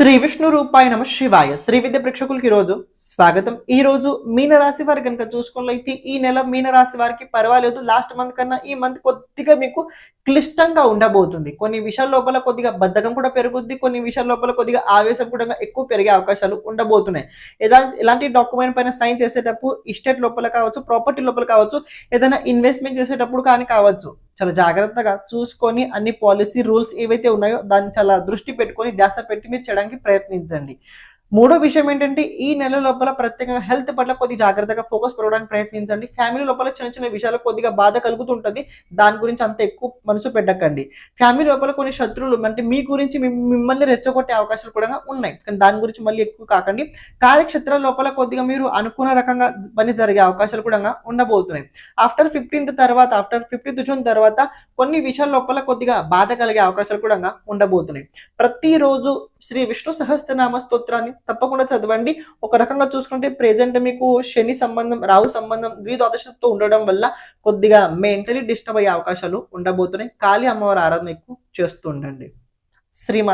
శ్రీ విష్ణు రూపాయ నమ శివాయ. శ్రీ విద్య ప్రేక్షకులకి ఈరోజు స్వాగతం. ఈ రోజు మీనరాశి వారి కనుక చూసుకున్నట్లయితే ఈ నెల మీనరాశి వారికి పర్వాలేదు, లాస్ట్ మంత్ కన్నా ఈ మంత్ కొద్దిగా మీకు క్లిష్టంగా ఉండబోతుంది. కొన్ని విషయాల లోపల కొద్దిగా బద్ధకం కూడా పెరుగుద్ది, కొన్ని విషయాల లోపల కొద్దిగా ఆవేశం కూడా ఎక్కువ పెరిగే అవకాశాలు ఉండబోతున్నాయి. ఎలాంటి డాక్యుమెంట్ పైన సైన్ చేసేటప్పుడు ఇస్టేట్ లోపల కావచ్చు, ప్రాపర్టీ లోపల కావచ్చు, ఏదైనా ఇన్వెస్ట్మెంట్ చేసేటప్పుడు కానీ కావచ్చు, చాలా జాగ్రత్తగా చూసుకొని అన్ని పాలసీ రూల్స్ ఏవైతే ఉన్నాయో దాన్ని చాలా దృష్టి పెట్టుకొని ధ్యాస పెట్టి మీరు చేయడానికి ప్రయత్నించండి. మూడో విషయం ఏంటంటే ఈ నెల లోపల ప్రత్యేకంగా హెల్త్ పట్ల కొద్దిగా జాగ్రత్తగా ఫోకస్ పెరగడానికి ప్రయత్నించండి. ఫ్యామిలీ లోపల చిన్న చిన్న విషయాలు కొద్దిగా బాధ కలుగుతుంటుంది, దాని గురించి అంత ఎక్కువ మనసు పెట్టకండి. ఫ్యామిలీ లోపల కొన్ని శత్రువులు అంటే మీ గురించి మిమ్మల్ని రెచ్చగొట్టే అవకాశాలు కూడా ఉన్నాయి, కానీ దాని గురించి మళ్ళీ ఎక్కువ కాకండి. కార్యక్షేత్రాల లోపల కొద్దిగా మీరు అనుకున్న రకంగా పని జరిగే అవకాశాలు కూడా ఉండబోతున్నాయి. ఆఫ్టర్ 15th జూన్ తర్వాత కొన్ని విషయాల లోపల కొద్దిగా బాధ కలిగే అవకాశాలు కూడా ఉండబోతున్నాయి. ప్రతిరోజు శ్రీ విష్ణు సహస్రనామ స్తోత్రాన్ని తప్పకుండా చదవండి. ఒక రకంగా చూసుకుంటే ప్రెజెంట్ మీకు శని సంబంధం, రాహు సంబంధం, ద్విద్వాదశతో ఉండడం వల్ల కొద్దిగా మెంటలీ డిస్టర్బ్ అయ్యే అవకాశాలు ఉండబోతున్నాయి. కాళీ అమ్మవారి ఆరాధన ఎక్కువ చేస్తూ ఉండండి. శ్రీమాత